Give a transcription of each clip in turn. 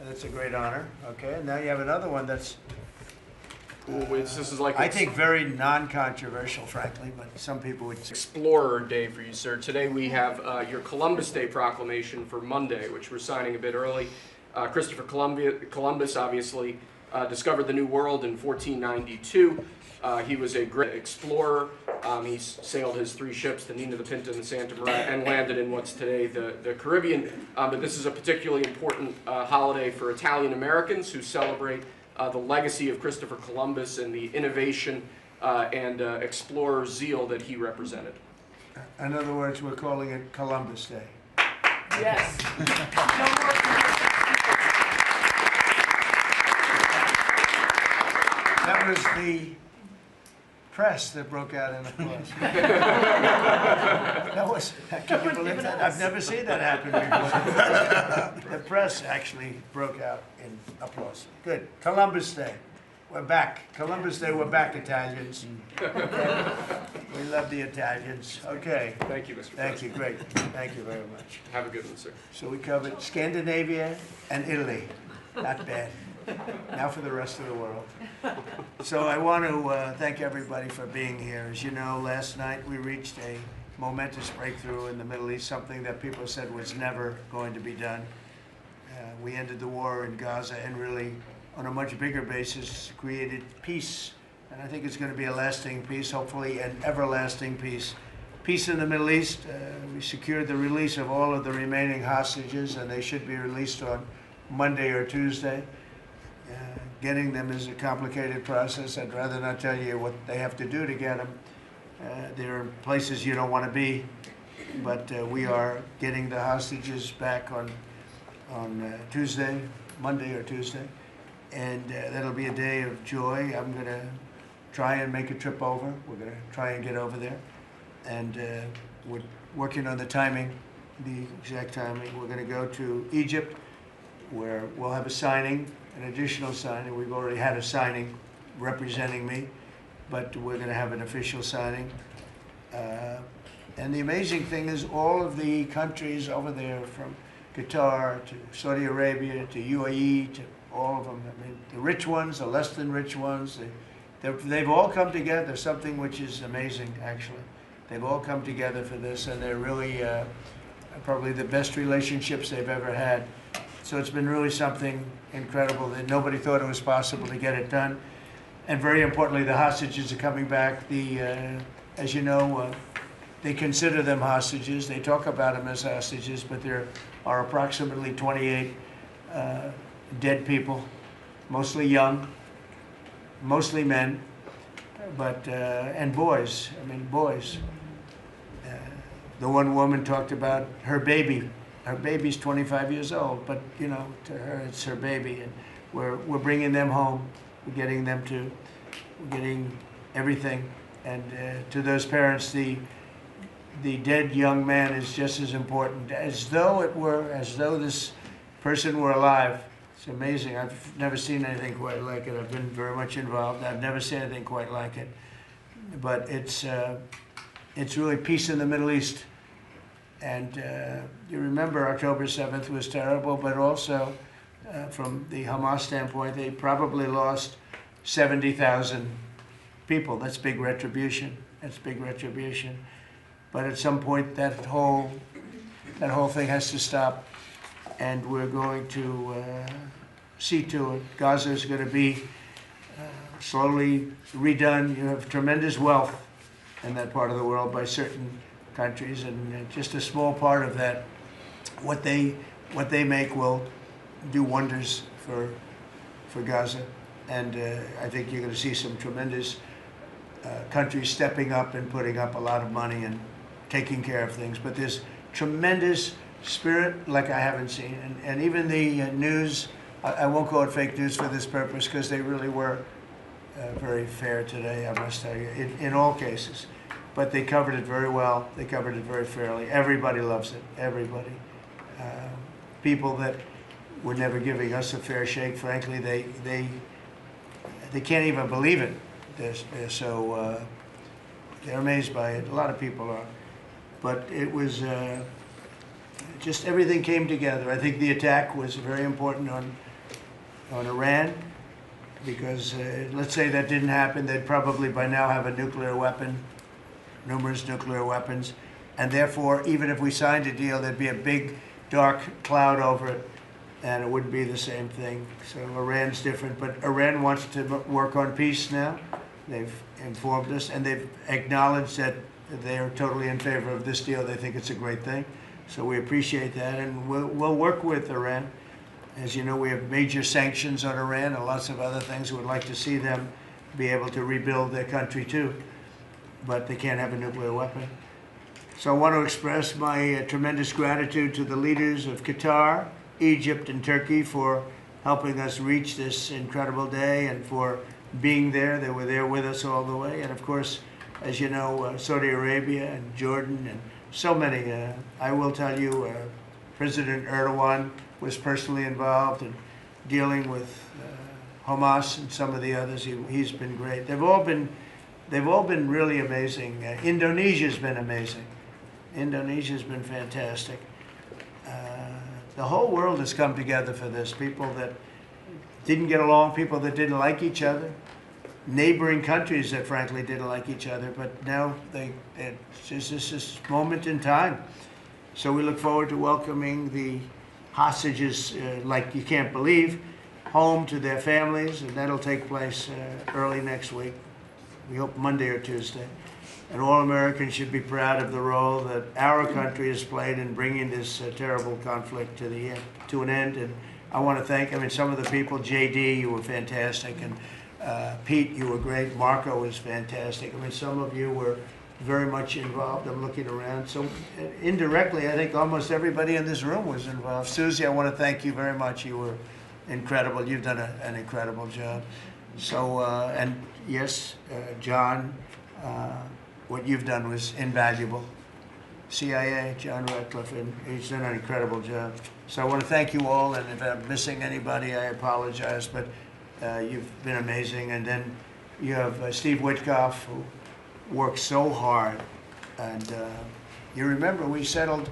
That's a great honor. Okay, and now you have another one that's, This is like I think, very non-controversial, frankly, but some people would say. Explorer Day for you, sir. Today we have your Columbus Day proclamation for Monday, which we're signing a bit early. Christopher Columbus obviously discovered the New World in 1492. He was a great explorer. He sailed his 3 ships, the Nina, the Pinta, and the Santa Maria, and landed in what's today the Caribbean. But this is a particularly important holiday for Italian Americans who celebrate the legacy of Christopher Columbus and the innovation and explorer zeal that he represented. In other words, we're calling it Columbus Day. Yes. That was the press that broke out in applause. Can you believe that? I've never seen that happen before. The press actually broke out in applause. Good. Columbus Day. We're back. Columbus Day, we're back, Italians. Okay. We love the Italians. Okay. Thank you, Mr. Thank you. President. Great. Thank you very much. Have a good one, sir. So we covered Scandinavia and Italy. Not bad. Now for the rest of the world. So I want to thank everybody for being here. As you know, last night we reached a momentous breakthrough in the Middle East, something that people said was never going to be done. We ended the war in Gaza and really, on a much bigger basis, created peace. And I think it's going to be a lasting peace, hopefully an everlasting peace. Peace in the Middle East. We secured the release of all of the remaining hostages, and they should be released on Monday or Tuesday. Getting them is a complicated process. I'd rather not tell you what they have to do to get them. There are places you don't want to be, but we are getting the hostages back on Tuesday, Monday or Tuesday, and that'll be a day of joy. I'm going to try and make a trip over. We're going to try and get over there, and we're working on the timing, the exact timing. We're going to go to Egypt, where we'll have a signing, an additional signing. We've already had a signing representing me, but we're going to have an official signing. And the amazing thing is all of the countries over there, from Qatar to Saudi Arabia to UAE to all of them, I mean, the rich ones, the less than rich ones, they've all come together, something which is amazing, actually. They've all come together for this, and they're really probably the best relationships they've ever had. So it's been really something incredible that nobody thought it was possible to get it done. And very importantly, the hostages are coming back. As you know, they consider them hostages. They talk about them as hostages, but there are approximately 28 dead people, mostly young, mostly men, but and boys. I mean, boys. The one woman talked about her baby. Her baby's 25 years old, but you know, to her it's her baby, and we're bringing them home. We're getting everything, and to those parents, the dead young man is just as important, as though this person were alive. It's amazing. I've never seen anything quite like it. I've been very much involved. I've never seen anything quite like it. But it's really peace in the Middle East. And you remember October 7th was terrible, but also from the Hamas standpoint, they probably lost 70,000 people. That's big retribution. That's big retribution. But at some point, that whole thing has to stop, and we're going to see to it. Gaza is going to be slowly redone. You have tremendous wealth in that part of the world by certain countries, and just a small part of that, what they make will do wonders for Gaza. And I think you're going to see some tremendous countries stepping up and putting up a lot of money and taking care of things. But there's tremendous spirit like I haven't seen. And even the news, I won't call it fake news for this purpose, because they really were very fair today, I must tell you, in all cases. But they covered it very well. They covered it very fairly. Everybody loves it. Everybody. People that were never giving us a fair shake, frankly, they can't even believe it. They're so they're amazed by it. A lot of people are. But it was just everything came together. I think the attack was very important on Iran, because let's say that didn't happen, they'd probably by now have a nuclear weapon, numerous nuclear weapons, and therefore, even if we signed a deal, there'd be a big dark cloud over it, and it wouldn't be the same thing. So Iran's different, but Iran wants to work on peace now. They've informed us, and they've acknowledged that they are totally in favor of this deal. They think it's a great thing. So we appreciate that, and we'll work with Iran. As you know, we have major sanctions on Iran and lots of other things. We would like to see them be able to rebuild their country too, but they can't have a nuclear weapon. So I want to express my tremendous gratitude to the leaders of Qatar, Egypt, and Turkey for helping us reach this incredible day and for being there. They were there with us all the way. And of course, as you know, Saudi Arabia and Jordan and so many. I will tell you, President Erdogan was personally involved in dealing with Hamas and some of the others. He's been great. They've all been really amazing. Indonesia's been amazing. Indonesia's been fantastic. The whole world has come together for this. People that didn't get along, people that didn't like each other, neighboring countries that frankly didn't like each other, but now it's just this moment in time. So we look forward to welcoming the hostages, like you can't believe, home to their families, and that'll take place early next week. We hope Monday or Tuesday. And all Americans should be proud of the role that our country has played in bringing this terrible conflict to an end. And I want to thank, some of the people, JD, you were fantastic, and Pete, you were great. Marco was fantastic. Some of you were very much involved. I'm looking around. So indirectly, I think almost everybody in this room was involved. Susie, I want to thank you very much. You were incredible. You've done an incredible job. So, and yes, John, what you've done was invaluable. CIA, John Ratcliffe, and he's done an incredible job. So I want to thank you all, and if I'm missing anybody, I apologize, but you've been amazing. And then you have Steve Witkoff, who worked so hard. And you remember we settled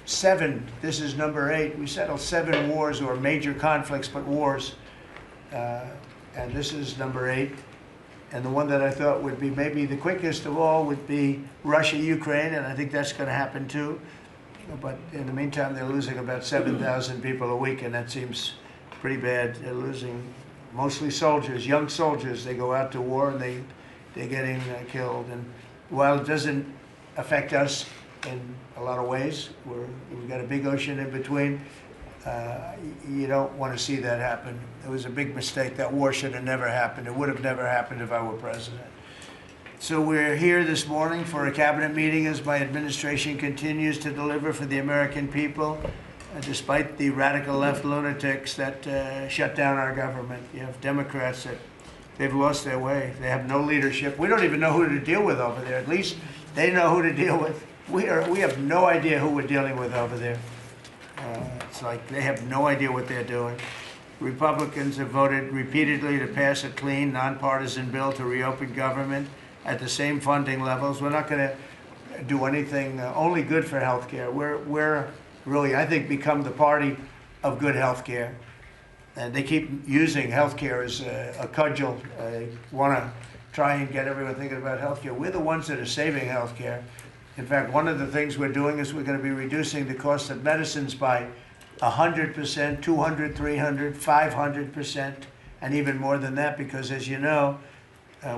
7, this is number 8, we settled 7 wars, or major conflicts, but wars. And this is number 8. And the one that I thought would be maybe the quickest of all would be Russia-Ukraine, and I think that's going to happen too. But in the meantime, they're losing about 7,000 people a week, and that seems pretty bad. They're losing mostly soldiers, young soldiers. They go out to war, and they're getting killed. And while it doesn't affect us in a lot of ways, we've got a big ocean in between, you don't want to see that happen. It was a big mistake. That war should have never happened. It would have never happened if I were president. So we're here this morning for a cabinet meeting as my administration continues to deliver for the American people, despite the radical left lunatics that shut down our government. You have Democrats that they've lost their way. They have no leadership. We don't even know who to deal with over there. At least they know who to deal with. We have no idea who we're dealing with over there. It's like they have no idea what they're doing. Republicans have voted repeatedly to pass a clean, nonpartisan bill to reopen government at the same funding levels. We're not going to do anything only good for health care. We're really, I think, become the party of good health care. And they keep using health care as a cudgel. They want to try and get everyone thinking about health care. We're the ones that are saving health care. In fact, one of the things we're doing is we're going to be reducing the cost of medicines by 100%, 200, 300, 500%, and even more than that, because as you know,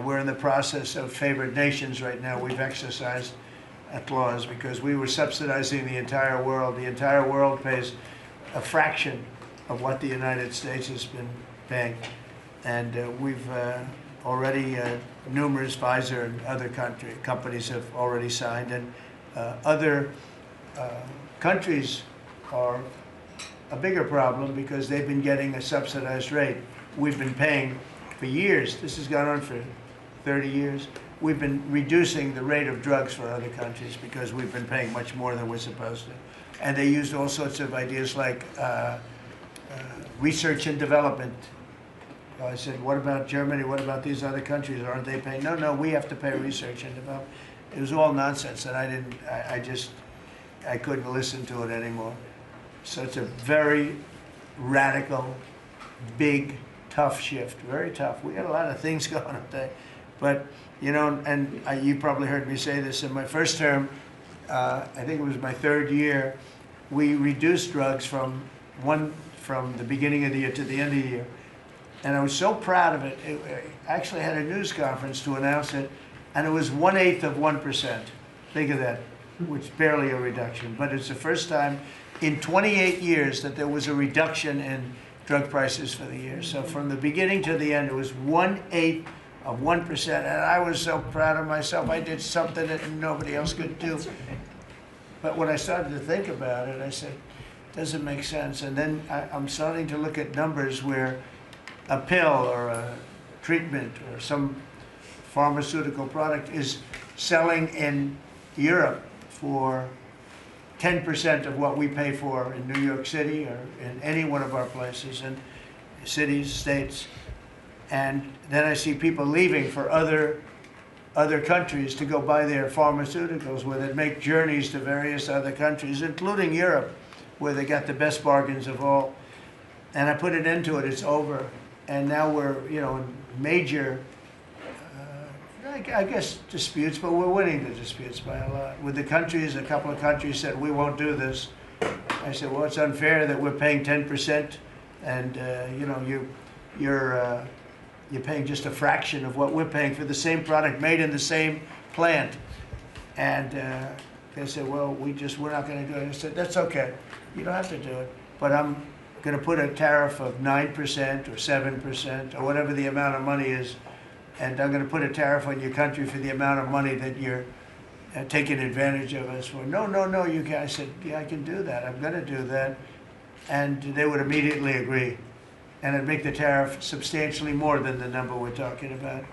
we're in the process of favored nations right now. We've exercised a clause because we were subsidizing the entire world. The entire world pays a fraction of what the United States has been paying. And we've already, numerous Pfizer and other companies have already signed, and other countries are a bigger problem because they've been getting a subsidized rate. We've been paying for years. This has gone on for 30 years. We've been reducing the rate of drugs for other countries because we've been paying much more than we're supposed to. And they used all sorts of ideas like research and development. I said, what about Germany? What about these other countries? Aren't they paying? No, we have to pay research and development. It was all nonsense, and I couldn't listen to it anymore. So it's a very radical, big, tough shift. Very tough. We got a lot of things going on today. But, you know, and you probably heard me say this in my first term, I think it was my third year, we reduced drugs from the beginning of the year to the end of the year. And I was so proud of it. I actually had a news conference to announce it, and it was 1/8 of 1%. Think of that, which is barely a reduction. But it's the first time in 28 years that there was a reduction in drug prices for the year. So from the beginning to the end, it was 1/8 of 1%. And I was so proud of myself. I did something that nobody else could do. But when I started to think about it, I said, doesn't make sense. And then I'm starting to look at numbers where a pill or a treatment or some pharmaceutical product is selling in Europe for 10% of what we pay for in New York City or in any one of our places, and cities, states. And then I see people leaving for other countries to go buy their pharmaceuticals, where they make journeys to various other countries, including Europe, where they got the best bargains of all. And I put an end to it. It's over. And now we're, you know, in major, I guess, disputes, but we're winning the disputes by a lot. With the countries, a couple of countries said, we won't do this. I said, well, it's unfair that we're paying 10%, and, you know, you're paying just a fraction of what we're paying for the same product made in the same plant. And they said, well, we're not going to do it. I said, that's okay. You don't have to do it. But I'm going to put a tariff of 9% or 7% or whatever the amount of money is. And I'm going to put a tariff on your country for the amount of money that you're taking advantage of us for. No, you can't. I said, yeah, I can do that. I'm going to do that. And they would immediately agree. And it'd make the tariff substantially more than the number we're talking about.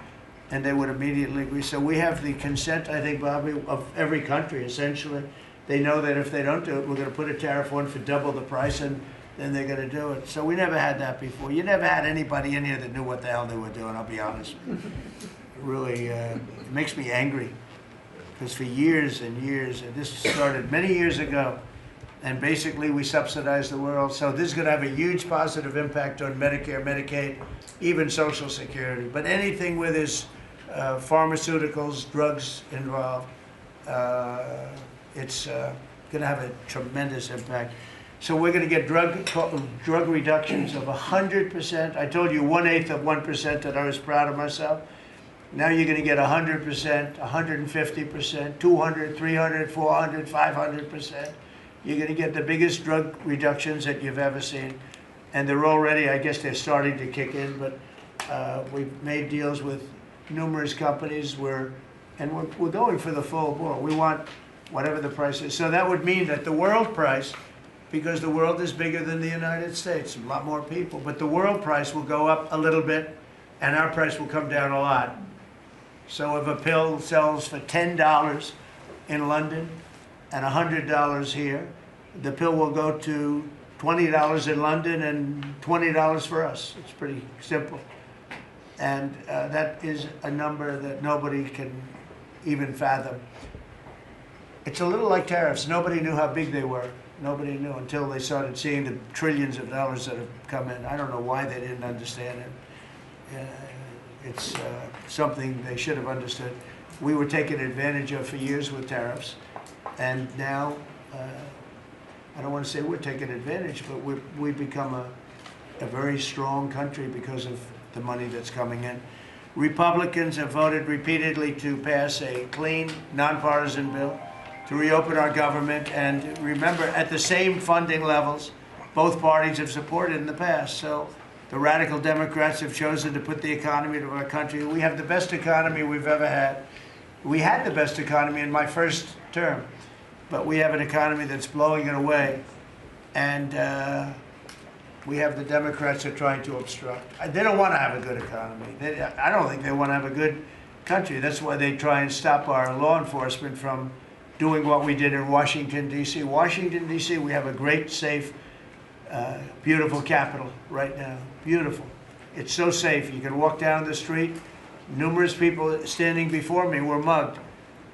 And they would immediately agree. So we have the consent, I think, Bobby, of every country, essentially. They know that if they don't do it, we're going to put a tariff on for double the price, and then they're going to do it. So we never had that before. You never had anybody in here that knew what the hell they were doing, I'll be honest. It really it makes me angry. Because for years and years, and this started many years ago, and basically we subsidize the world. So this is going to have a huge positive impact on Medicare, Medicaid, even Social Security. But anything where there's pharmaceuticals, drugs involved, it's going to have a tremendous impact. So we're going to get drug reductions of 100%. I told you 1/8 of 1% that I was proud of myself. Now you're going to get 100%, 150%, 200, 300, 400, 500%. You're going to get the biggest drug reductions that you've ever seen. And they're already, I guess they're starting to kick in, but we've made deals with numerous companies and we're going for the full board. We want whatever the price is. So that would mean that the world price, because the world is bigger than the United States, a lot more people, but the world price will go up a little bit and our price will come down a lot. So if a pill sells for $10 in London and $100 here, the pill will go to $20 in London and $20 for us. It's pretty simple. And that is a number that nobody can even fathom. It's a little like tariffs. Nobody knew how big they were. Nobody knew until they started seeing the trillions of dollars that have come in. I don't know why they didn't understand it. It's something they should have understood. We were taken advantage of for years with tariffs, and now, I don't want to say we're taking advantage, but we've become a very strong country because of the money that's coming in. Republicans have voted repeatedly to pass a clean, nonpartisan bill to reopen our government, and remember, at the same funding levels both parties have supported in the past. So the radical Democrats have chosen to put the economy of our country. We have the best economy we've ever had. We had the best economy in my first term, but we have an economy that's blowing it away, and we have the Democrats that are trying to obstruct. They don't want to have a good economy. I don't think they want to have a good country. That's why they try and stop our law enforcement from doing what we did in Washington, D.C. Washington, D.C., we have a great, safe, beautiful capital right now. Beautiful. It's so safe. You can walk down the street. Numerous people standing before me were mugged.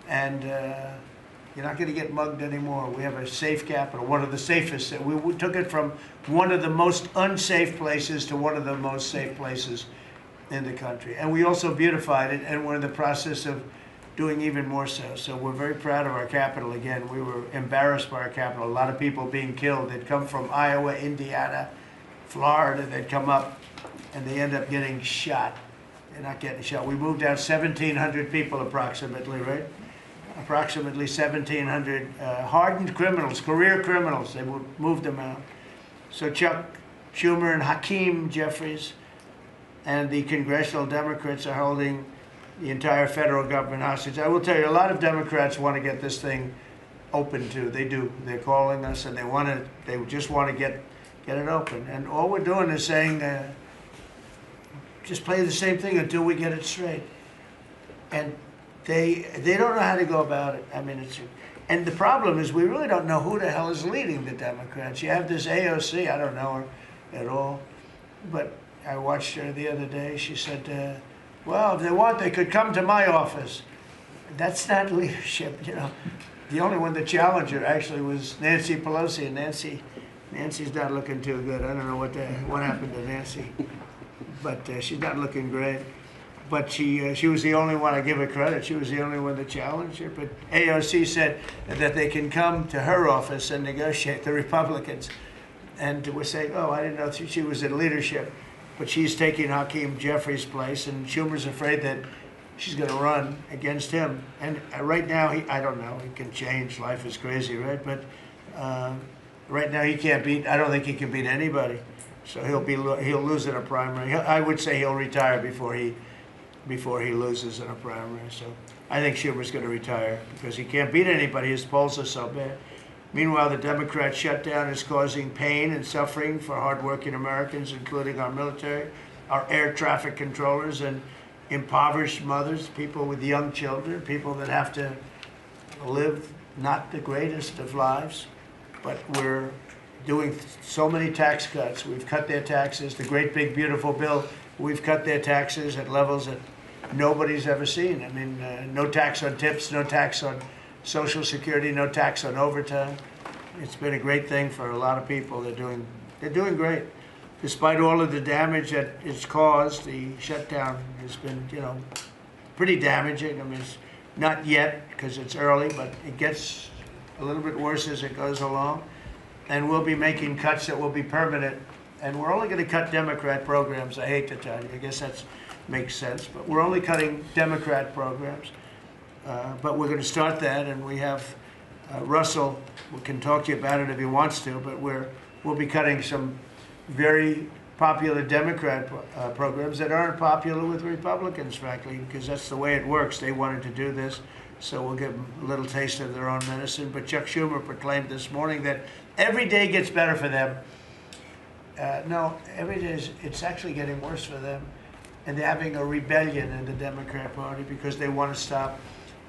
And You're not going to get mugged anymore. We have a safe capital, one of the safest. We took it from one of the most unsafe places to one of the most safe places in the country. And we also beautified it, and we're in the process of doing even more so. So we're very proud of our capital. Again, we were embarrassed by our capital. A lot of people being killed. They'd come from Iowa, Indiana, Florida. They'd come up, and they end up getting shot. They're not getting shot. We moved out 1,700 people approximately, right? Approximately 1,700 hardened criminals, career criminals. They moved them out. So Chuck Schumer and Hakeem Jeffries and the congressional Democrats are holding the entire federal government hostage. I will tell you, a lot of Democrats want to get this thing open too. They do. They're calling us, and they just want to get it open. And all we're doing is saying, just play the same thing until we get it straight. And they don't know how to go about it. I mean, and the problem is we really don't know who the hell is leading the Democrats. You have this AOC, I don't know her at all, but I watched her the other day. She said, well, if they want, they could come to my office. That's not leadership, you know. The only one that challenged her actually was Nancy Pelosi, and Nancy's not looking too good. I don't know what happened to Nancy, but she's not looking great. But she was the only one, I give her credit, she was the only one that challenged her. But AOC said that they can come to her office and negotiate, the Republicans. And we're saying, oh, I didn't know she was in leadership. But she's taking Hakeem Jeffries' place, and Schumer's afraid that she's going to run against him. And right now, I don't know, he can change, life is crazy, right? But right now he can't beat, I don't think he can beat anybody. So he'll lose in a primary. I would say he'll retire before he loses in a primary. So I think Schumer's going to retire because he can't beat anybody. His polls are so bad. Meanwhile, the Democrat shutdown is causing pain and suffering for hardworking Americans, including our military, our air traffic controllers, and impoverished mothers, people with young children, people that have to live not the greatest of lives. But we're doing so many tax cuts. We've cut their taxes. The great big beautiful bill, we've cut their taxes at levels that nobody's ever seen. I mean, no tax on tips, no tax on Social Security, no tax on overtime. It's been a great thing for a lot of people. They're doing great. Despite all of the damage that it's caused, the shutdown has been, you know, pretty damaging. I mean, it's not yet because it's early, but it gets a little bit worse as it goes along. And we'll be making cuts that will be permanent. And we're only going to cut Democrat programs. I hate to tell you. I guess that makes sense. But we're only cutting Democrat programs. But we're going to start that, and we have Russell. We can talk to you about it if he wants to, but we'll be cutting some very popular Democrat programs that aren't popular with Republicans, frankly, because that's the way it works. They wanted to do this, so we'll give them a little taste of their own medicine. But Chuck Schumer proclaimed this morning that every day gets better for them. No, every day it's actually getting worse for them, and they're having a rebellion in the Democrat Party because they want to stop.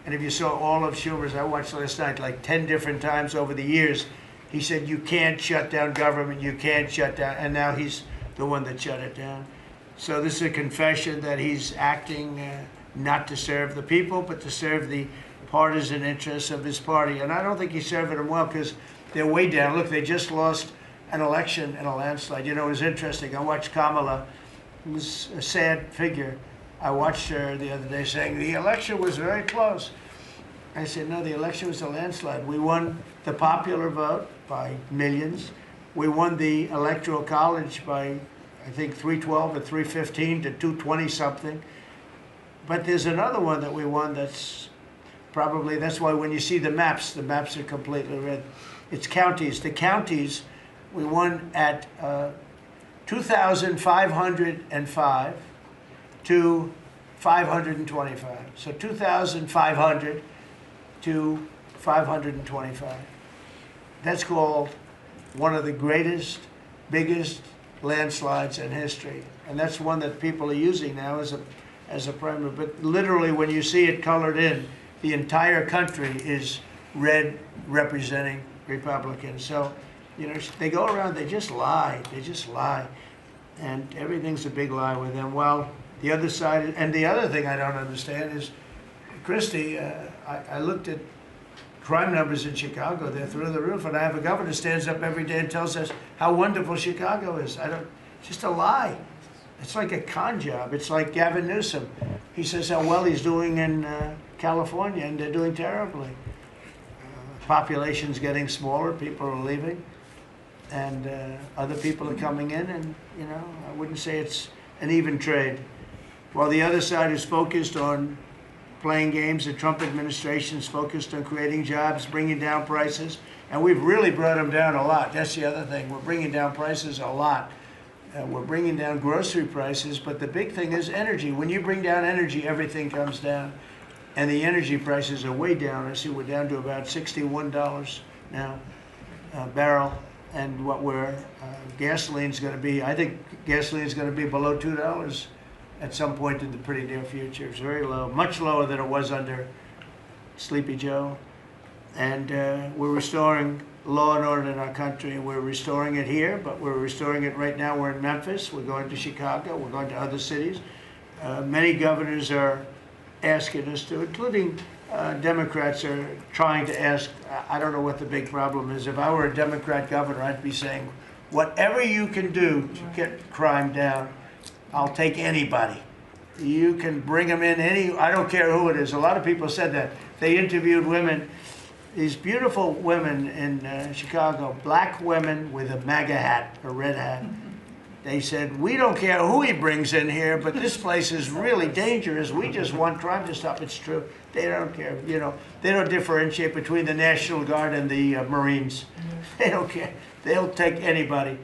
And if you saw all of Schumer's, I watched last night like 10 different times over the years, he said, you can't shut down government, you can't shut down, and now he's the one that shut it down. So this is a confession that he's acting not to serve the people, but to serve the partisan interests of his party. And I don't think he's serving them well because they're way down. Look, they just lost an election in a landslide. You know, it was interesting. I watched Kamala, who's a sad figure. I watched her the other day saying the election was very close. I said, no, the election was a landslide. We won the popular vote by millions. We won the Electoral College by, I think, 312 or 315 to 220 something. But there's another one that we won that's probably, that's why when you see the maps are completely red. It's counties. The counties, we won at 2,505 to 525. So 2,500 to 525. That's called one of the greatest, biggest landslides in history. And that's one that people are using now as a primary. But literally, when you see it colored in, the entire country is red representing Republicans. So, you know, they go around, they just lie. They just lie. And everything's a big lie with them. Well, the other side, and the other thing I don't understand is, Kristi, I looked at crime numbers in Chicago, they're through the roof. And I have a governor who stands up every day and tells us how wonderful Chicago is. It's just a lie. It's like a con job. It's like Gavin Newsom. He says how well he's doing in California, and they're doing terribly. Population's getting smaller, people are leaving, and other people are coming in, and I wouldn't say it's an even trade. While the other side is focused on playing games, the Trump administration is focused on creating jobs, bringing down prices, and we've really brought them down a lot. That's the other thing. We're bringing down prices a lot. We're bringing down grocery prices, but the big thing is energy. When you bring down energy, everything comes down. And the energy prices are way down. I see we're down to about $61 now a barrel. And what gasoline's going to be, I think gasoline's going to be below $2 at some point in the pretty near future. It's very low, much lower than it was under Sleepy Joe. And we're restoring law and order in our country. We're restoring it here, but we're restoring it right now. We're in Memphis. We're going to Chicago. We're going to other cities. Many governors are asking us to, including Democrats are trying to ask. I don't know what the big problem is. If I were a Democrat governor, I'd be saying, whatever you can do to get crime down, I'll take anybody. You can bring them in I don't care who it is. A lot of people said that. They interviewed women, these beautiful women in Chicago, black women with a MAGA hat, a red hat. They said, we don't care who he brings in here, but this place is really dangerous. We just want crime to stop. It's true. They don't care. They don't differentiate between the National Guard and the Marines. They don't care. They'll take anybody.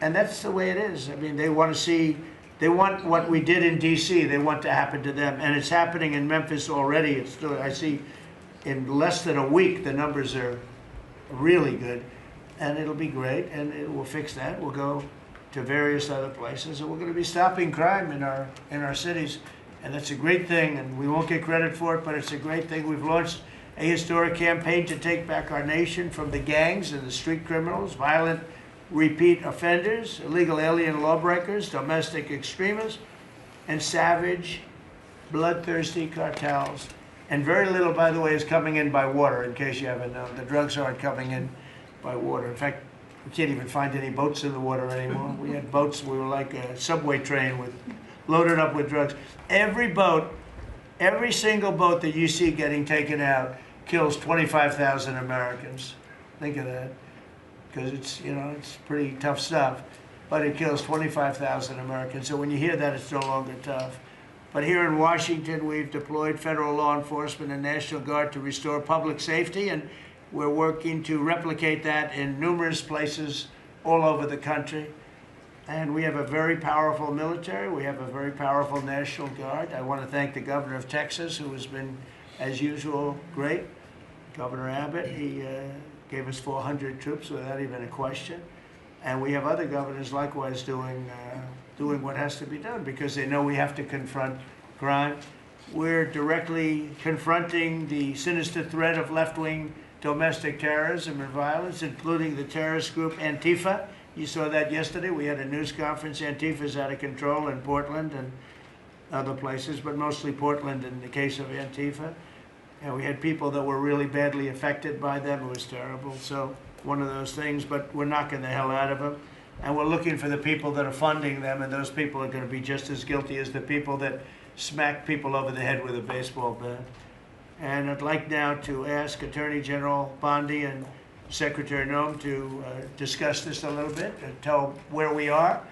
And that's the way it is. I mean, they want what we did in D.C., they want to happen to them. And it's happening in Memphis already. I see in less than a week, the numbers are really good. And it'll be great, and we'll fix that. We'll go to various other places, and we're going to be stopping crime in our cities, and that's a great thing, and we won't get credit for it, but it's a great thing. We've launched a historic campaign to take back our nation from the gangs and the street criminals, violent repeat offenders, illegal alien lawbreakers, domestic extremists, and savage, bloodthirsty cartels. And very little, by the way, is coming in by water, in case you haven't known. The drugs aren't coming in by water. In fact, we can't even find any boats in the water anymore. We had boats, we were like a subway train loaded up with drugs. Every single boat that you see getting taken out kills 25,000 Americans. Think of that. Because it's pretty tough stuff. But it kills 25,000 Americans. So when you hear that, it's no longer tough. But here in Washington, we've deployed federal law enforcement and National Guard to restore public safety, and we're working to replicate that in numerous places all over the country. And we have a very powerful military. We have a very powerful National Guard. I want to thank the governor of Texas, who has been, as usual, great. Governor Abbott, he gave us 400 troops without even a question. And we have other governors likewise doing what has to be done, because they know we have to confront crime. We're directly confronting the sinister threat of left-wing domestic terrorism and violence, including the terrorist group Antifa. You saw that yesterday. We had a news conference. Antifa's out of control in Portland and other places, but mostly Portland in the case of Antifa. And we had people that were really badly affected by them. It was terrible. So one of those things, but we're knocking the hell out of them. And we're looking for the people that are funding them, and those people are going to be just as guilty as the people that smack people over the head with a baseball bat. And I'd like now to ask Attorney General Bondi and Secretary Noem to discuss this a little bit and tell where we are.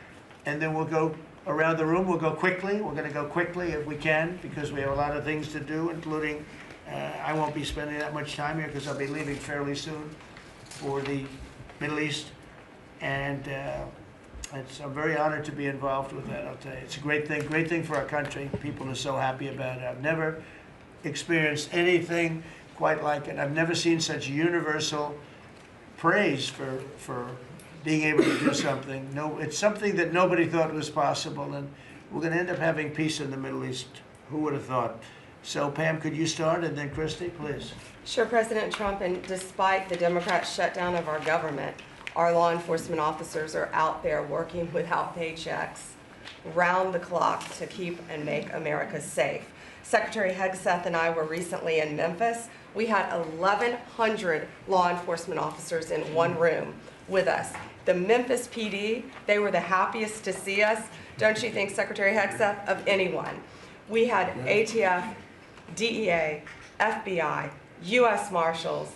And then we'll go around the room. We'll go quickly. We're going to go quickly if we can, because we have a lot of things to do, including I won't be spending that much time here because I'll be leaving fairly soon for the Middle East. And I'm very honored to be involved with that, I'll tell you. It's a great thing for our country. People are so happy about it. I've never experienced anything quite like it. I've never seen such universal praise for being able to do something. No, it's something that nobody thought was possible, and we're going to end up having peace in the Middle East. Who would have thought? So, Pam, could you start, and then Kristi, please. Sure, President Trump, and despite the Democrat shutdown of our government, our law enforcement officers are out there working without paychecks, round the clock, to keep and make America safe. Secretary Hegseth and I were recently in Memphis. We had 1,100 law enforcement officers in one room with us. The Memphis PD, they were the happiest to see us, don't you think, Secretary Hegseth, of anyone. We had ATF, DEA, FBI, U.S. Marshals.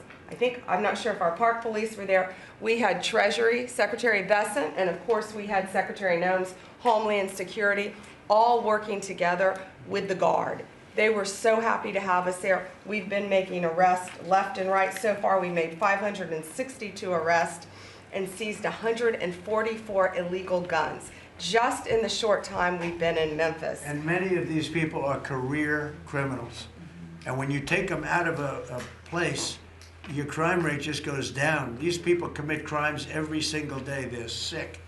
I'm not sure if our park police were there. We had Treasury, Secretary Vance, and of course we had Secretary Noem's Homeland Security, all working together with the Guard. They were so happy to have us there. We've been making arrests left and right. So far, we made 562 arrests and seized 144 illegal guns, just in the short time we've been in Memphis. And many of these people are career criminals. And when you take them out of a place, your crime rate just goes down. These people commit crimes every single day. They're sick.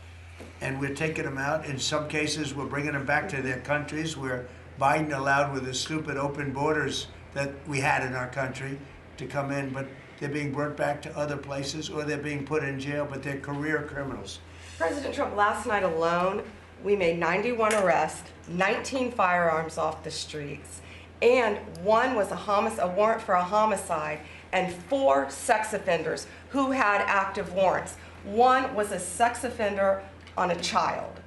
And we're taking them out. In some cases, we're bringing them back to their countries where Biden allowed, with the stupid open borders that we had in our country, to come in. But they're being brought back to other places, or they're being put in jail, but they're career criminals. President Trump, last night alone, we made 91 arrests, 19 firearms off the streets, and one was a warrant for a homicide, and 4 sex offenders who had active warrants. One was a sex offender on a child.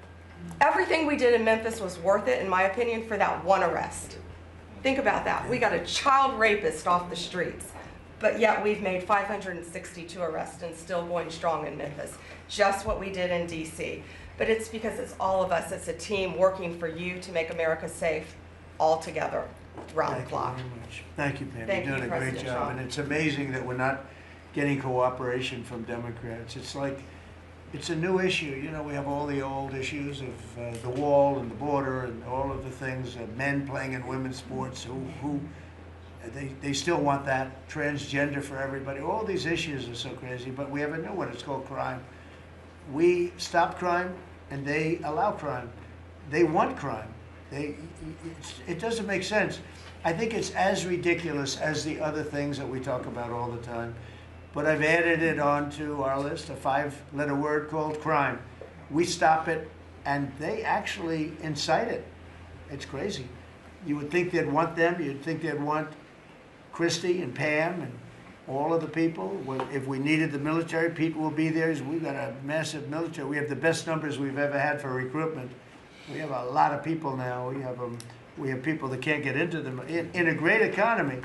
Everything we did in Memphis was worth it, in my opinion, for that one arrest. Think about that. We got a child rapist off the streets, but yet we've made 562 arrests and still going strong in Memphis. Just what we did in D.C. But it's because it's all of us. It's a team working for you to make America safe, all together, round the clock. Thank you very much. Thank you, Pam. Thank You're doing you, a great President job. Trump. And it's amazing that we're not getting cooperation from Democrats. It's a new issue. You know, we have all the old issues of the wall and the border and all of the things, men playing in women's sports they still want that, transgender for everybody. All these issues are so crazy, but we have a new one. It's called crime. We stop crime and they allow crime. They want crime. It doesn't make sense. I think it's as ridiculous as the other things that we talk about all the time. But I've added it onto our list, a 5-letter word called crime. We stop it, and they actually incite it. It's crazy. You would think they'd want them. You'd think they'd want Kristi and Pam and all of the people. If we needed the military, Pete will be there. We've got a massive military. We have the best numbers we've ever had for recruitment. We have a lot of people now. We have people that can't get into them. In a great economy,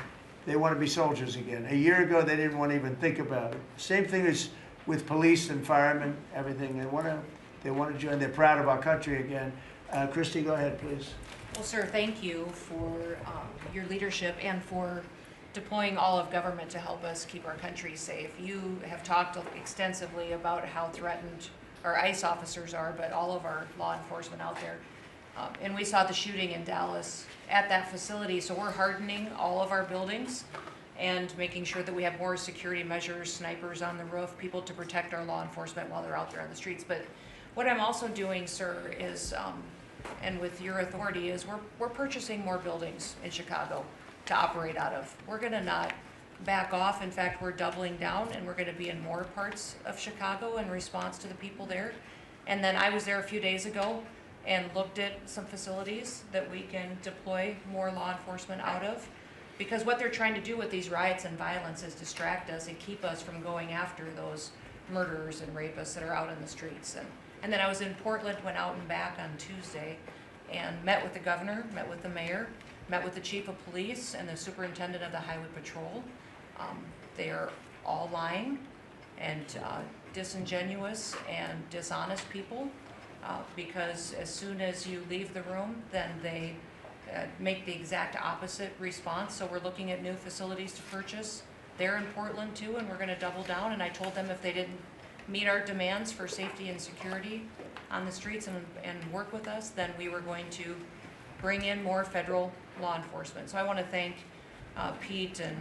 they want to be soldiers again. A year ago, they didn't want to even think about it. Same thing as with police and firemen, everything. They want to join. They're proud of our country again. Kristi, go ahead, please. Well, sir, thank you for your leadership and for deploying all of government to help us keep our country safe. You have talked extensively about how threatened our ICE officers are, but all of our law enforcement out there. And we saw the shooting in Dallas at that facility, so we're hardening all of our buildings and making sure that we have more security measures, snipers on the roof, people to protect our law enforcement while they're out there on the streets. But what I'm also doing, sir, is, and with your authority, is we're purchasing more buildings in Chicago to operate out of. We're gonna not back off. In fact, we're doubling down, and we're gonna be in more parts of Chicago in response to the people there. And then I was there a few days ago and looked at some facilities that we can deploy more law enforcement out of. Because what they're trying to do with these riots and violence is distract us and keep us from going after those murderers and rapists that are out in the streets. And then I was in Portland, went out and back on Tuesday, and met with the governor, met with the mayor, met with the chief of police and the superintendent of the highway patrol. They are all lying and disingenuous and dishonest people. Because as soon as you leave the room, then they make the exact opposite response. So we're looking at new facilities to purchase. They're in Portland too, and we're going to double down. And I told them if they didn't meet our demands for safety and security on the streets and work with us, then we were going to bring in more federal law enforcement. So I want to thank Pete and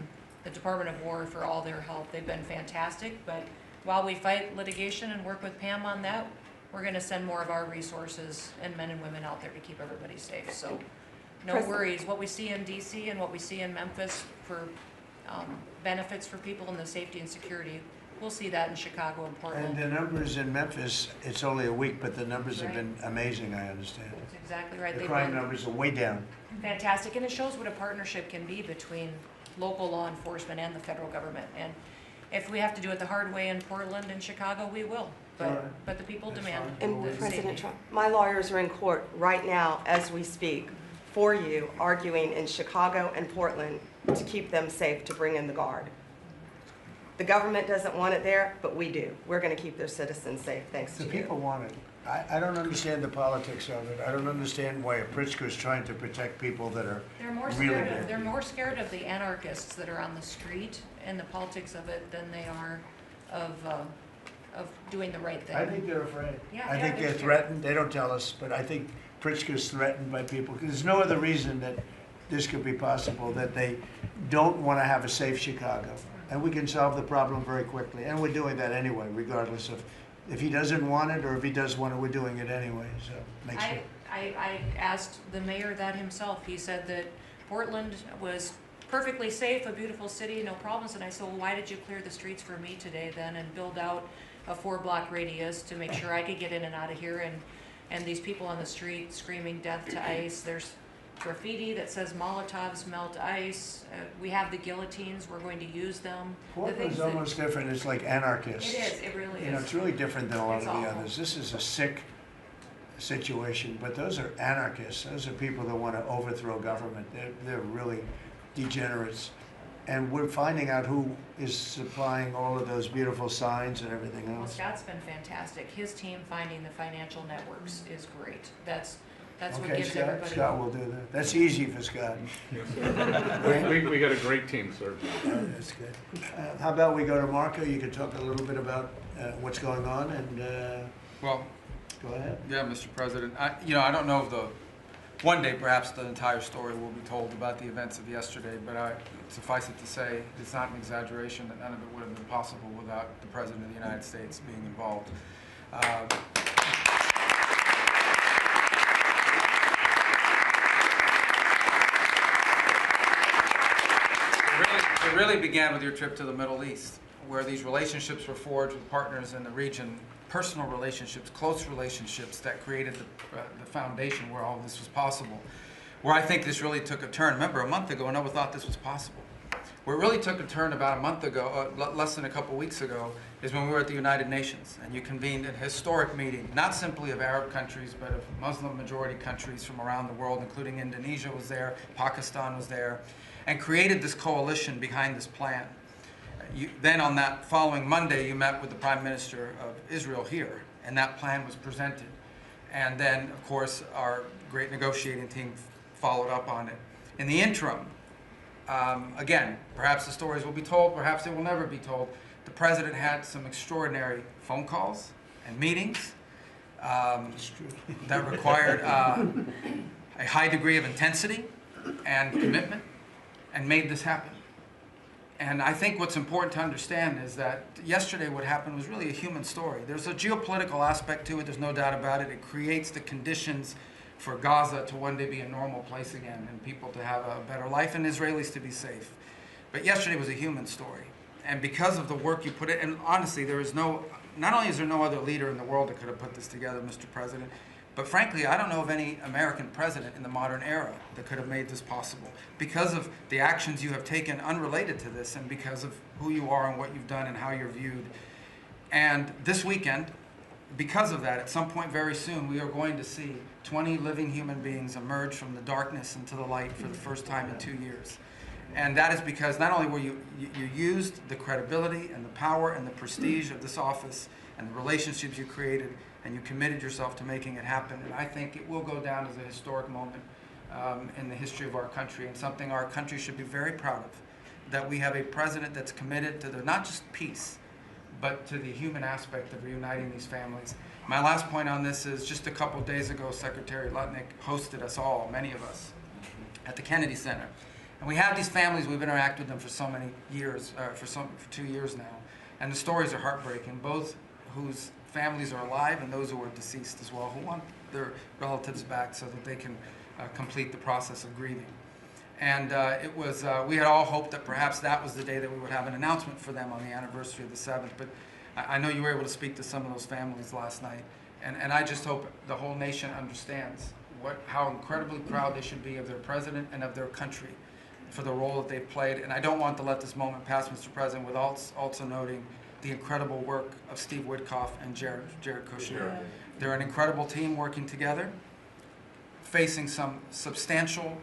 the Department of War for all their help. They've been fantastic. But while we fight litigation and work with Pam on that, we're going to send more of our resources and men and women out there to keep everybody safe. So no worries. What we see in D.C. and what we see in Memphis for benefits for people in the safety and security, we'll see that in Chicago and And Portland. the numbers in Memphis, it's only a week, but the numbers have been amazing, I understand. That's exactly right. The They've crime been numbers are way down. fantastic, and it shows what a partnership can be between local law enforcement and the federal government. And if we have to do it the hard way in Portland and Chicago, we will. All right. But the people That's demand fine. And the President safety. Trump, my lawyers are in court right now as we speak for you, arguing in Chicago and Portland to keep them safe, to bring in the guard. The government doesn't want it there, but we do. We're going to keep their citizens safe, thanks The to people you. want it. I don't understand the politics of it. I don't understand why a Pritzker is trying to protect people that are They're more really scared bad. of, they're more scared of the anarchists that are on the street and the politics of it than they are of doing the right thing. I think they're afraid. Yeah, I they think are. they're They're threatened. They don't tell us, but I think Pritzker's threatened by people. 'Cause there's no other reason that this could be possible, that they don't want to have a safe Chicago. And we can solve the problem very quickly. And we're doing that anyway, regardless of if he doesn't want it or if he does want it, we're doing it anyway. So make sure. I asked the mayor that himself. He said that Portland was perfectly safe, a beautiful city, no problems. And I said, well, why did you clear the streets for me today then and build out a 4-block radius to make sure I could get in and out of here? And these people on the street screaming death to ICE. There's graffiti that says Molotovs melt ice. We have the guillotines. We're going to use them. The Portland's things that- almost different. It's like anarchists. It is. It really You know, is. it's really different than a lot It's of the awful. others. This is a sick situation, but those are anarchists. Those are people that want to overthrow government. They're really degenerates. And we're finding out who is supplying all of those beautiful signs and everything Well, else. Scott's been fantastic. His team finding the financial networks is great. That's what Okay, gives Scott, everybody. Scott will do that. That's easy for Scott. We got a great team, sir. That's good. How about we go to Marco? You can talk a little bit about what's going on and Well, go ahead. yeah, Mr. President. I don't know if one day perhaps the entire story will be told about the events of yesterday, but suffice it to say, it's not an exaggeration that none of it would have been possible without the President of the United States being involved. It really began with your trip to the Middle East, where these relationships were forged with partners in the region, personal relationships, close relationships that created the foundation where all this was possible. Where I think this really took a turn. Remember, a month ago, no one thought this was possible. Where it really took a turn about a month ago, less than a couple weeks ago, is when we were at the United Nations, and you convened a historic meeting, not simply of Arab countries, but of Muslim-majority countries from around the world, including Indonesia was there, Pakistan was there, and created this coalition behind this plan. Then on that following Monday, you met with the Prime Minister of Israel here, and that plan was presented. And then, of course, our great negotiating team followed up on it. In the interim, again, perhaps the stories will be told, perhaps they will never be told. The President had some extraordinary phone calls and meetings that required a high degree of intensity and commitment, and made this happen. And I think what's important to understand is that yesterday what happened was really a human story. There's a geopolitical aspect to it, there's no doubt about it. It creates the conditions for Gaza to one day be a normal place again, and people to have a better life, and Israelis to be safe. But yesterday was a human story. And because of the work you put in, and honestly, not only is there no other leader in the world that could have put this together, Mr. President, but frankly, I don't know of any American president in the modern era that could have made this possible. Because of the actions you have taken unrelated to this, and because of who you are and what you've done and how you're viewed. And this weekend, because of that, at some point very soon, we are going to see 20 living human beings emerge from the darkness into the light for the first time in 2 years. And that is because not only were you used the credibility and the power and the prestige of this office and the relationships you created, and you committed yourself to making it happen. And I think it will go down as a historic moment in the history of our country, and something our country should be very proud of, that we have a president that's committed to not just peace, but to the human aspect of reuniting these families. My last point on this is just a couple days ago, Secretary Lutnick hosted us all, many of us, at the Kennedy Center. And we have these families, we've interacted with them for so many years, for 2 years now. And the stories are heartbreaking, both whose families are alive and those who are deceased as well, who want their relatives back so that they can complete the process of grieving. And it was, we had all hoped that perhaps that was the day that we would have an announcement for them on the anniversary of the 7th. But I know you were able to speak to some of those families last night. And I just hope the whole nation understands how incredibly proud they should be of their president and of their country for the role that they've played. And I don't want to let this moment pass, Mr. President, without also noting the incredible work of Steve Witkoff and Jared Kushner. They're an incredible team working together, facing some substantial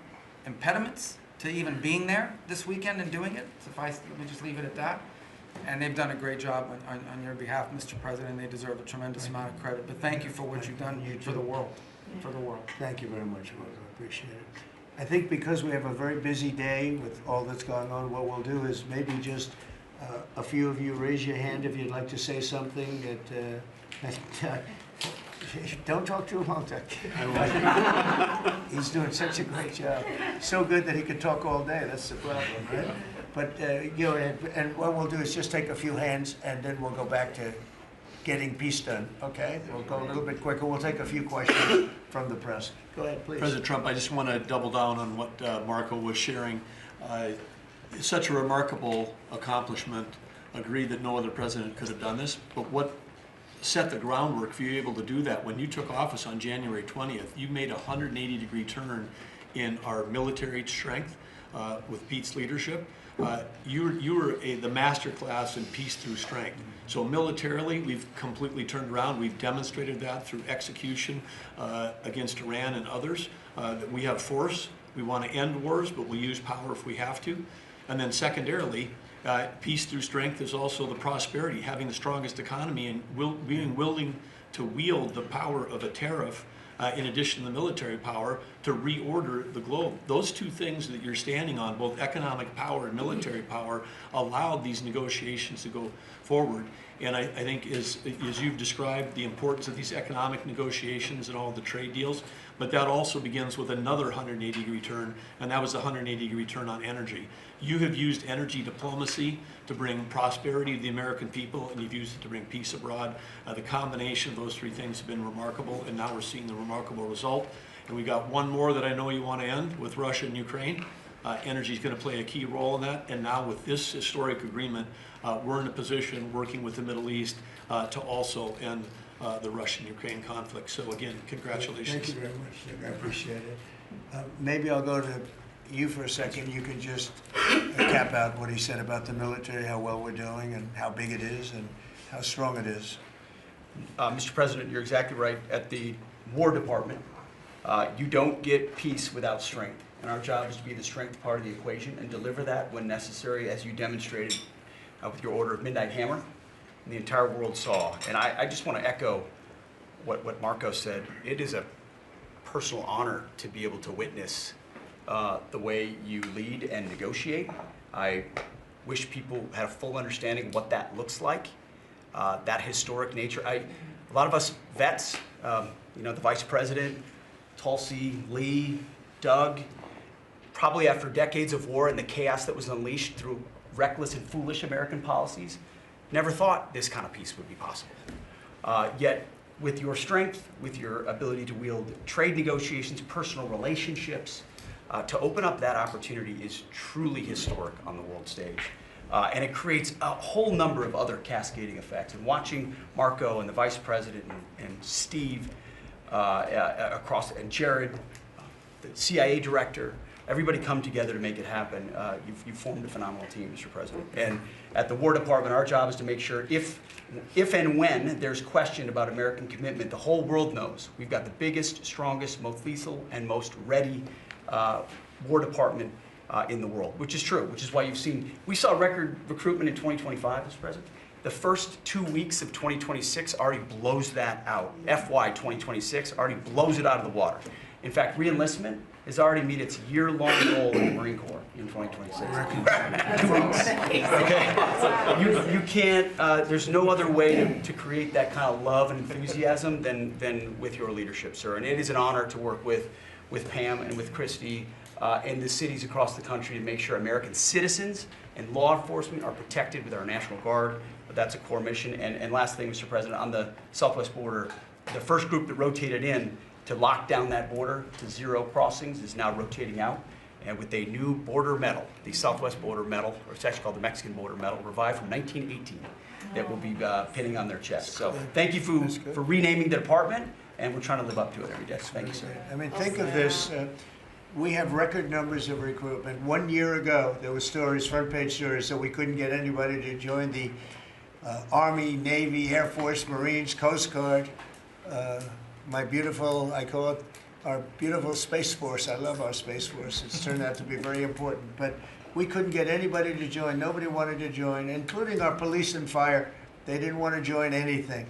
impediments to even being there this weekend and doing it. Let me just leave it at that. And they've done a great job on your behalf, Mr. President. They deserve a tremendous amount of credit. But thank you for what you've done for the world. For the world. Thank you very much, Rose. I appreciate it. I think because we have a very busy day with all that's going on, what we'll do is maybe just a few of you raise your hand if you'd like to say something that don't talk to him, I'll talk to you. He's doing such a great job. So good that he could talk all day. That's the problem, right? But you know, and what we'll do is just take a few hands, and then we'll go back to getting peace done. Okay? We'll go a little bit quicker. We'll take a few questions from the press. Go ahead, please. President Trump, I just want to double down on what Marco was sharing. It's such a remarkable accomplishment. Agree that no other president could have done this, but what set the groundwork for you able to do that? When you took office on January 20th, you made a 180-degree turn in our military strength with Pete's leadership. You were the master class in peace through strength. So militarily, we've completely turned around. We've demonstrated that through execution against Iran and others, that we have force. We want to end wars, but we'll use power if we have to. And then secondarily, peace through strength is also the prosperity, having the strongest economy and being willing to wield the power of a tariff in addition to the military power to reorder the globe. Those two things that you're standing on, both economic power and military power, allowed these negotiations to go forward. And I think as you've described the importance of these economic negotiations and all the trade deals, but that also begins with another 180-degree turn, and that was the 180-degree turn on energy. You have used energy diplomacy to bring prosperity to the American people, and you've used it to bring peace abroad. The combination of those three things have been remarkable, and now we're seeing the remarkable result. And we got one more that I know you want to end with Russia and Ukraine. Energy is going to play a key role in that, and now with this historic agreement, we're in a position working with the Middle East to also end the Russian-Ukraine conflict. So again, congratulations. Thank you very much, Nick. I appreciate it. Maybe I'll go to you for a second. You can just cap out what he said about the military, how well we're doing, and how big it is, and how strong it is. Mr. President, you're exactly right. At the War Department, you don't get peace without strength. And our job is to be the strength part of the equation and deliver that when necessary, as you demonstrated with your Order of Midnight Hammer, and the entire world saw. And I just want to echo what Marco said. It is a personal honor to be able to witness the way you lead and negotiate. I wish people had a full understanding of what that looks like, that historic nature. A lot of us vets, you know, the Vice President, Tulsi, Lee, Doug, probably after decades of war and the chaos that was unleashed through reckless and foolish American policies, never thought this kind of peace would be possible. Yet, with your strength, with your ability to wield trade negotiations, personal relationships, to open up that opportunity is truly historic on the world stage. And it creates a whole number of other cascading effects. And watching Marco and the Vice President and Steve and Jared, the CIA director, everybody come together to make it happen. You've formed a phenomenal team, Mr. President. And at the War Department, our job is to make sure if and when there's question about American commitment, the whole world knows we've got the biggest, strongest, most lethal, and most ready War Department in the world, which is true, which is why you've seen, we saw record recruitment in 2025, Mr. President. The first 2 weeks of 2026 already blows that out. FY 2026 already blows it out of the water. In fact, re-enlistment has already met its year-long goal in the Marine Corps in 2026. 2 weeks. Okay. You can't. There's no other way to create that kind of love and enthusiasm than with your leadership, sir. And it is an honor to work with Pam and with Kristi and the cities across the country to make sure American citizens and law enforcement are protected with our National Guard. That's a core mission. And last thing, Mr. President, on the southwest border, the first group that rotated in to lock down that border to 0 crossings is now rotating out. and with a new border medal, the Southwest Border Medal, or it's actually called the Mexican Border Medal, revived from 1918, that will be pinning on their chest. So thank you for renaming the department, and we're trying to live up to it every day. Thank you, sir. I mean, think of this. We have record numbers of recruitment. 1 year ago, there were stories, front page stories, that we couldn't get anybody to join the Army, Navy, Air Force, Marines, Coast Guard. My beautiful, I call it our beautiful Space Force. I love our Space Force. It's turned out to be very important. But we couldn't get anybody to join. Nobody wanted to join, including our police and fire. They didn't want to join anything.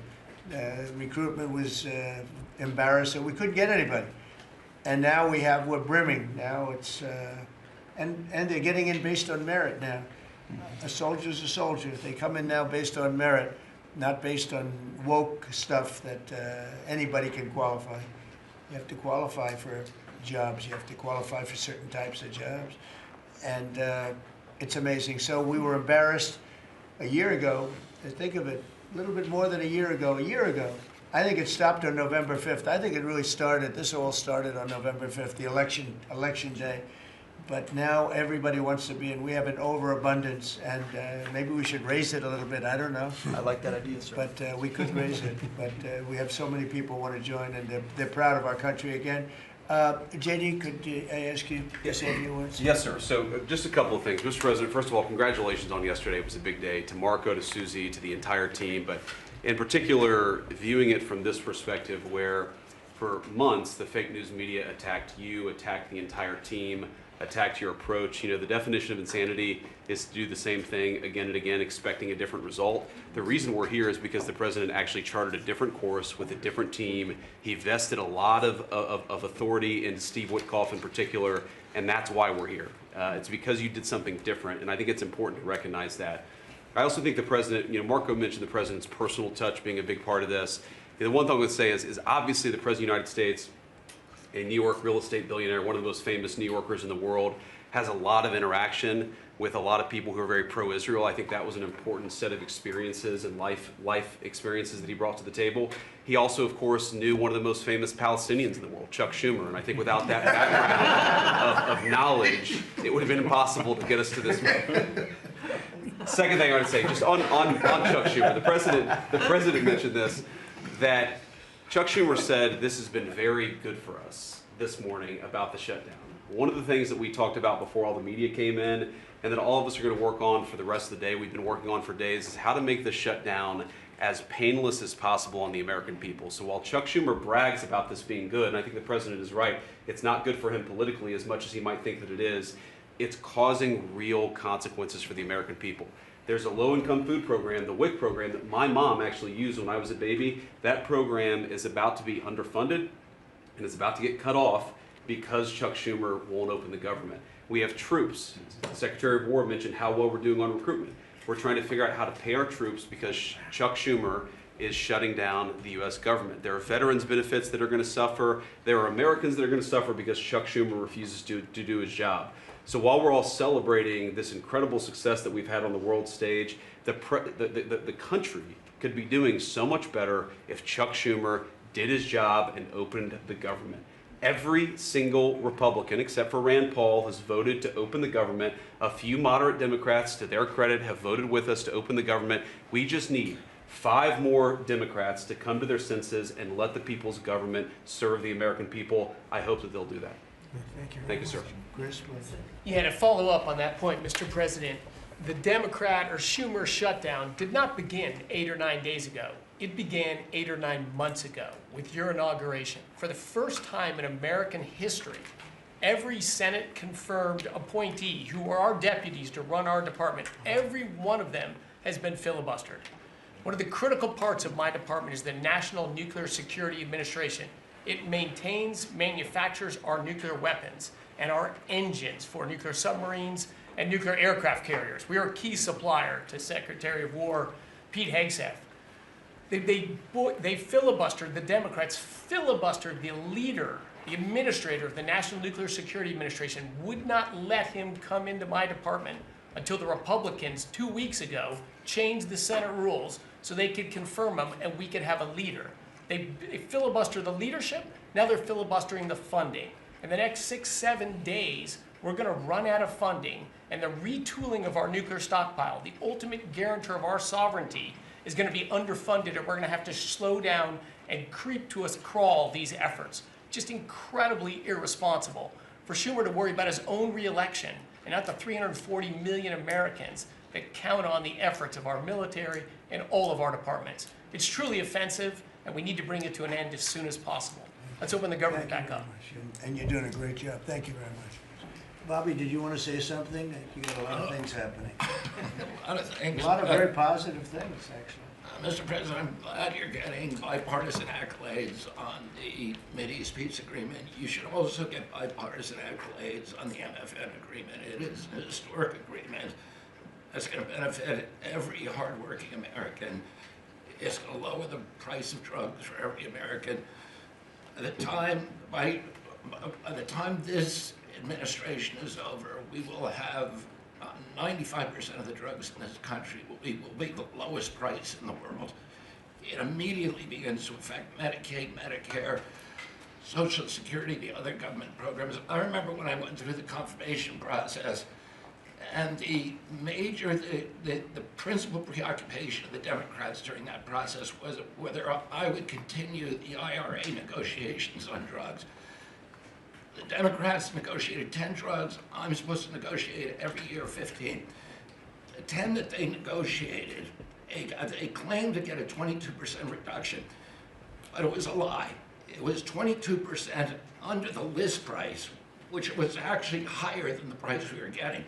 Recruitment was embarrassing. We couldn't get anybody. And now we're brimming. Now it's, and they're getting in based on merit now. A soldier's a soldier. They come in now based on merit, not based on woke stuff that anybody can qualify. You have to qualify for jobs. You have to qualify for certain types of jobs. And it's amazing. So we were embarrassed a year ago. Think of it, a little bit more than a year ago. I think it stopped on November 5th. I think it really started, this all started on November 5th, the election day. But now everybody wants to be in. We have an overabundance, and maybe we should raise it a little bit. I don't know. I like that idea, sir. But we could raise it. But we have so many people want to join, and they're proud of our country again. JD, could I ask you to say a few words? Yes, sir. So just a couple of things. Mr. President, first of all, congratulations on yesterday. It was a big day. To Marco, to Susie, to the entire team. But in particular, viewing it from this perspective where for months the fake news media attacked you, attacked the entire team, attacked your approach. You know, the definition of insanity is to do the same thing again and again, expecting a different result. The reason we're here is because the president actually charted a different course with a different team. He vested a lot of authority in Steve Witkoff in particular, and that's why we're here. It's because you did something different, and I think it's important to recognize that. I also think the president, you know, Marco mentioned the president's personal touch being a big part of this. The one thing I would say is obviously the president of the United States, a New York real estate billionaire, one of the most famous New Yorkers in the world, has a lot of interaction with a lot of people who are very pro-Israel. I think that was an important set of experiences and life experiences that he brought to the table. He also, of course, knew one of the most famous Palestinians in the world, Chuck Schumer, and I think without that background of knowledge, it would have been impossible to get us to this point. Second thing I want to say, just on Chuck Schumer, the president mentioned this, that Chuck Schumer said this has been very good for us this morning about the shutdown. One of the things that we talked about before all the media came in, and that all of us are going to work on for the rest of the day, we've been working on for days, is how to make the shutdown as painless as possible on the American people. So while Chuck Schumer brags about this being good, and I think the president is right, it's not good for him politically as much as he might think that it is, it's causing real consequences for the American people. There's a low-income food program, the WIC program, that my mom actually used when I was a baby. That program is about to be underfunded, and it's about to get cut off because Chuck Schumer won't open the government. We have troops. The Secretary of War mentioned how well we're doing on recruitment. We're trying to figure out how to pay our troops because Chuck Schumer is shutting down the U.S. government. There are veterans benefits that are going to suffer. There are Americans that are going to suffer because Chuck Schumer refuses to do his job. So while we're all celebrating this incredible success that we've had on the world stage, the country could be doing so much better if Chuck Schumer did his job and opened the government. Every single Republican, except for Rand Paul, has voted to open the government. A few moderate Democrats, to their credit, have voted with us to open the government. We just need 5 more Democrats to come to their senses and let the people's government serve the American people. I hope that they'll do that. Thank you. Thank you, sir. Chris, please. Yeah, to follow up on that point, Mr. President, the Democrat or Schumer shutdown did not begin 8 or 9 days ago. It began 8 or 9 months ago with your inauguration. For the first time in American history, every Senate-confirmed appointee who are our deputies to run our department, every one of them has been filibustered. One of the critical parts of my department is the National Nuclear Security Administration. It maintains, manufactures our nuclear weapons and our engines for nuclear submarines and nuclear aircraft carriers. We are a key supplier to Secretary of War Pete Hegseth. They filibustered, the Democrats filibustered the leader, the administrator of the National Nuclear Security Administration, would not let him come into my department until the Republicans 2 weeks ago changed the Senate rules so they could confirm him and we could have a leader. They filibustered the leadership, now they're filibustering the funding. In the next 6-7 days, we're going to run out of funding, and the retooling of our nuclear stockpile, the ultimate guarantor of our sovereignty, is going to be underfunded, and we're going to have to slow down and creep to a crawl these efforts. Just incredibly irresponsible for Schumer to worry about his own reelection and not the 340 million Americans that count on the efforts of our military and all of our departments. It's truly offensive, and we need to bring it to an end as soon as possible. Let's open the government back up. And you're doing a great job. Thank you very much. Bobby, did you want to say something? You got a lot of things happening. A lot of things. A lot of very positive things, actually. Mr. President, I'm glad you're getting bipartisan accolades on the Mideast peace agreement. You should also get bipartisan accolades on the MFN agreement. It is a historic agreement that's going to benefit every hardworking American. It's going to lower the price of drugs for every American. By the time this administration is over, we will have 95% of the drugs in this country will be the lowest price in the world. It immediately begins to affect Medicaid, Medicare, Social Security, the other government programs. I remember when I went through the confirmation process, and the principal preoccupation of the Democrats during that process was whether I would continue the IRA negotiations on drugs. The Democrats negotiated 10 drugs. I'm supposed to negotiate every year 15. The 10 that they negotiated, they claimed to get a 22% reduction, but it was a lie. It was 22% under the list price, which was actually higher than the price we were getting.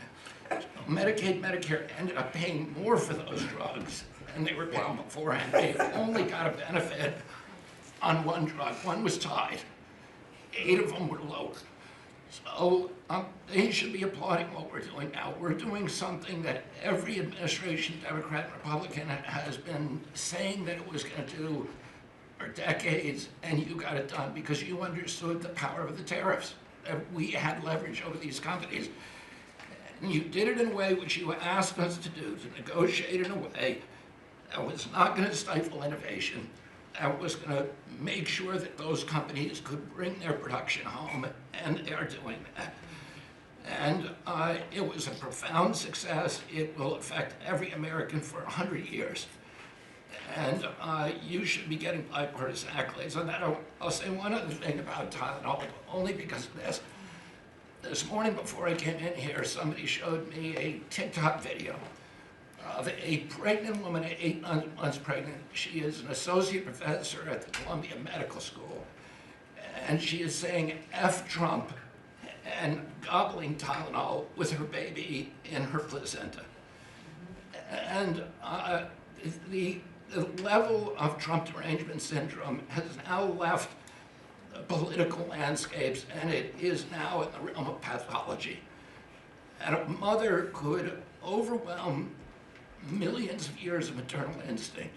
So Medicaid, Medicare ended up paying more for those drugs than they were paying beforehand. They only got a benefit on one drug. One was tied. 8 of them were lower. So they should be applauding what we're doing now. We're doing something that every administration, Democrat and Republican, has been saying that it was going to do for decades, and you got it done because you understood the power of the tariffs. That we had leverage over these companies. And you did it in a way which you asked us to do, to negotiate in a way that was not going to stifle innovation, that was going to make sure that those companies could bring their production home, and they are doing that. And it was a profound success. It will affect every American for 100 years. And you should be getting bipartisan accolades on that. I'll say one other thing about Tylenol, only because of this. This morning before I came in here, somebody showed me a TikTok video of a pregnant woman at 8 months pregnant. She is an associate professor at the Columbia Medical School. And she is saying, F Trump, and gobbling Tylenol with her baby in her placenta. And the level of Trump derangement syndrome has now left the political landscapes, and it is now in the realm of pathology. And a mother could overwhelm millions of years of maternal instinct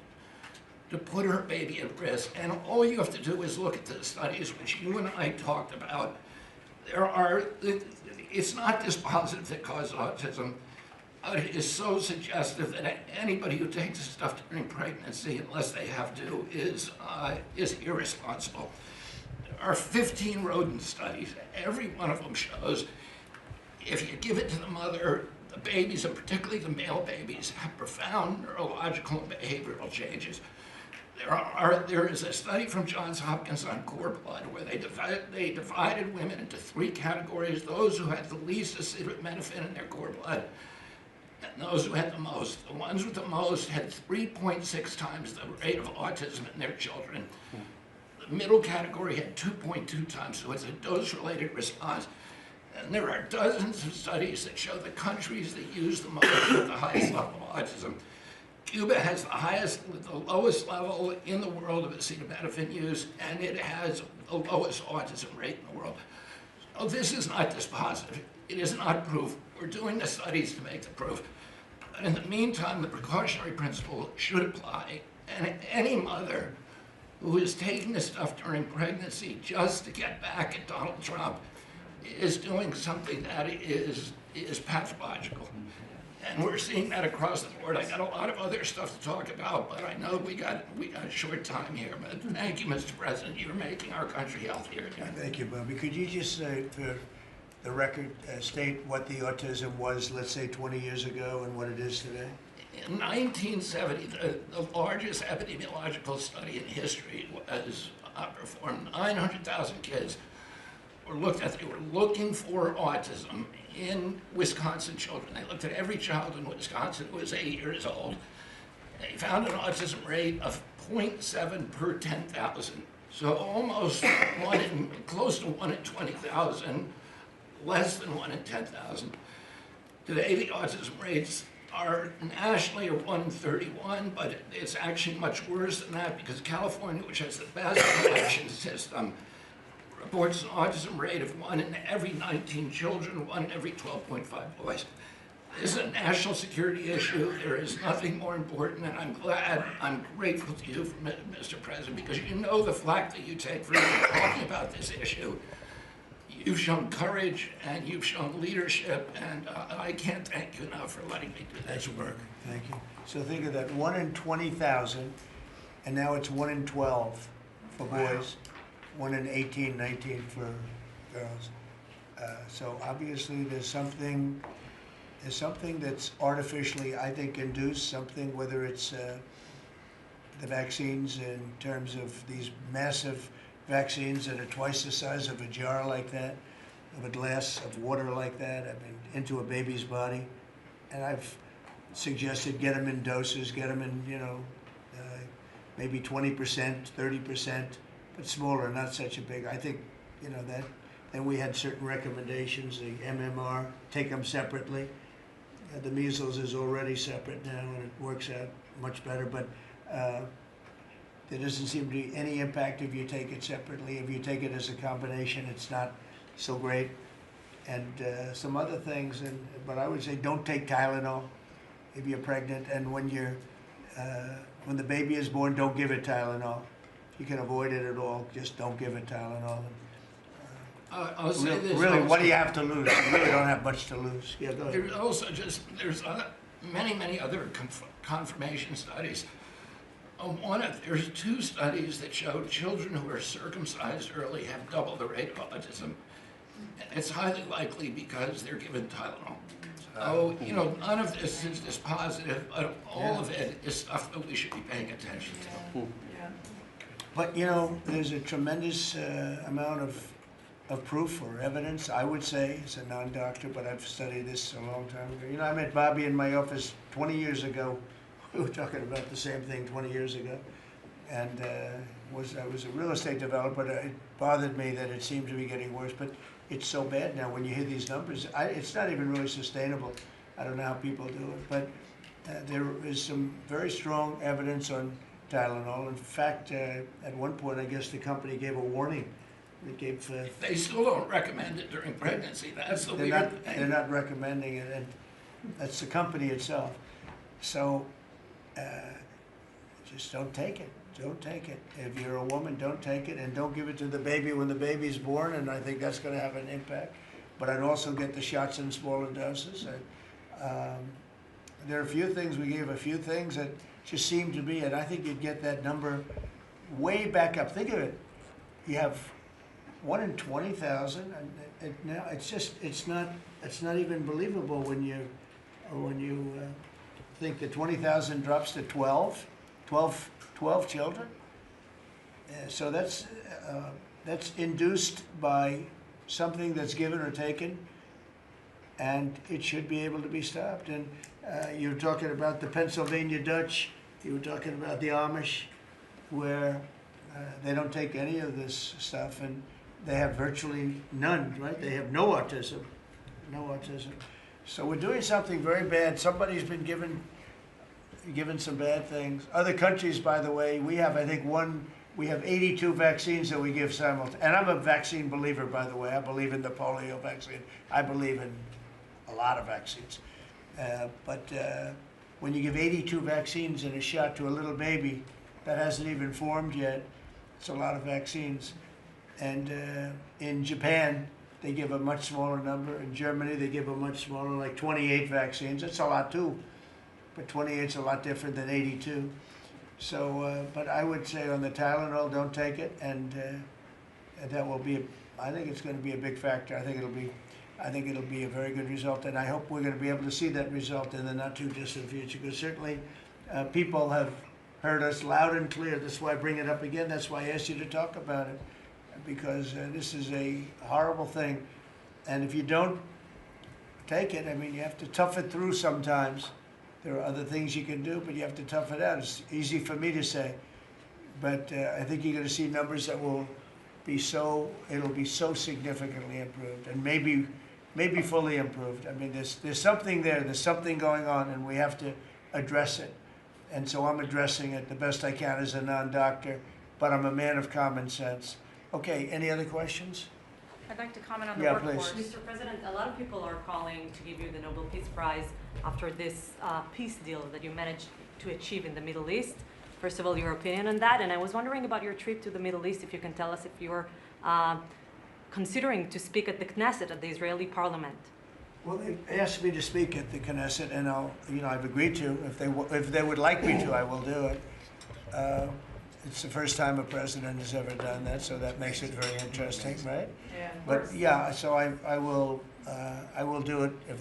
to put her baby at risk. And all you have to do is look at the studies which you and I talked about. It's not dispositive that causes autism. It is so suggestive that anybody who takes this stuff during pregnancy, unless they have to, is irresponsible. There are 15 rodent studies. Every one of them shows if you give it to the mother, the babies, and particularly the male babies, have profound neurological and behavioral changes. There is a study from Johns Hopkins on cord blood where they divided women into 3 categories: those who had the least acetaminophen in their cord blood, and those who had the most. The ones with the most had 3.6 times the rate of autism in their children. The middle category had 2.2 times, so it's a dose-related response. And there are dozens of studies that show the countries that use the most have the highest level of autism. Cuba has the lowest level in the world of acetaminophen use, and it has the lowest autism rate in the world. So this is not dispositive. It is not proof. We're doing the studies to make the proof. But in the meantime, the precautionary principle should apply, and any mother who is taking this stuff during pregnancy just to get back at Donald Trump is doing something that is pathological. And we're seeing that across the board. I got a lot of other stuff to talk about, but I know we got a short time here. But thank you, Mr. President. You're making our country healthier again. Thank you, Bobby. Could you just say, the record state what the autism was, let's say 20 years ago, and what it is today? In 1970, the largest epidemiological study in history was performed. 900,000 kids were looked at. They were looking for autism in Wisconsin children. They looked at every child in Wisconsin who was 8 years old. They found an autism rate of 0.7 per 10,000. So almost close to 1 in 20,000, less than 1 in 10,000. Today, the autism rates are nationally are 1 in 31, but it's actually much worse than that because California, which has the best collection system, reports an autism rate of 1 in every 19 children, 1 in every 12.5 boys. This is a national security issue. There is nothing more important, and I'm grateful to you, Mr. President, because you know the flack that you take for talking about this issue. You've shown courage and you've shown leadership, and I can't thank you enough for letting me do this work. Thank you. So think of that, 1 in 20,000, and now it's 1 in 12 for boys, 1 in 18, 19 for girls. So obviously there's something that's artificially, I think, induced, something, whether it's the vaccines in terms of these massive vaccines that are twice the size of a jar like that, of a glass of water like that, I mean, into a baby's body. And I've suggested get them in doses, get them in, maybe 20%, 30%, but smaller, not such a big. I think, that. Then we had certain recommendations, the MMR, take them separately. The measles is already separate now, and it works out much better, but there doesn't seem to be any impact if you take it separately. If you take it as a combination, it's not so great. And some other things, but I would say don't take Tylenol if you're pregnant, and when the baby is born, don't give it Tylenol. If you can avoid it at all, just don't give it Tylenol. I'll say this. Really, what do you have to lose? You really don't have much to lose. Yeah, go ahead. There's also there's many other confirmation studies. There's 2 studies that show children who are circumcised early have double the rate of autism. It's highly likely because they're given Tylenol. So, none of this is dispositive, but all of it is stuff that we should be paying attention to. But, there's a tremendous amount of proof or evidence, I would say, as a non-doctor, but I've studied this a long time ago. I met Bobby in my office 20 years ago. We were talking about the same thing 20 years ago. And I was a real estate developer. It bothered me that it seemed to be getting worse, but it's so bad now when you hear these numbers. It's not even really sustainable. I don't know how people do it, but there is some very strong evidence on Tylenol. In fact, at one point, I guess the company gave a warning. They still don't recommend it during pregnancy. That's the weird thing. They're not recommending it, and that's the company itself. So just don't take it. Don't take it. If you're a woman, don't take it, and don't give it to the baby when the baby's born, and I think that's going to have an impact. But I'd also get the shots in smaller doses. There are a few things, we gave a few things that just seem to be, and I think you'd get that number way back up. Think of it. You have 1 in 20,000, and now it's not even believable when you think that 20,000 drops to 12 children. So that's induced by something that's given or taken, and it should be able to be stopped. And you were talking about the Pennsylvania Dutch, you were talking about the Amish, where they don't take any of this stuff, and they have virtually none, right? They have no autism. So we're doing something very bad. Somebody's been given some bad things. Other countries, by the way, we have, I think, we have 82 vaccines that we give simultaneously. And I'm a vaccine believer, by the way. I believe in the polio vaccine. I believe in a lot of vaccines. But when you give 82 vaccines in a shot to a little baby that hasn't even formed yet, it's a lot of vaccines. And in Japan, they give a much smaller number. In Germany, they give a much smaller, like 28 vaccines. That's a lot too, but 28's a lot different than 82. So, but I would say on the Tylenol, don't take it, and that will be, I think it's going to be a big factor. I think it'll be I think it'll be a very good result, and I hope we're going to be able to see that result in the not too distant future, because certainly people have heard us loud and clear. That's why I bring it up again. That's why I asked you to talk about it, because this is a horrible thing. And if you don't take it, I mean, you have to tough it through sometimes. There are other things you can do, but you have to tough it out. It's easy for me to say, but I think you're going to see numbers that will be it'll be so significantly improved, and maybe fully improved. I mean, there's something there, there's something going on, and we have to address it. And so I'm addressing it the best I can as a non-doctor, but I'm a man of common sense. Okay, any other questions? I'd like to comment on the Yeah, workforce. please. Mr. President, a lot of people are calling to give you the Nobel Peace Prize after this peace deal that you managed to achieve in the Middle East. First of all, your opinion on that, and I was wondering about your trip to the Middle East, if you can tell us if you're considering to speak at the Knesset, at the Israeli parliament. Well, they asked me to speak at the Knesset, and I've agreed to. If they would like me to, I will do it. It's the first time a president has ever done that, so that makes it very interesting, right? Yeah. But yeah, so I will do it if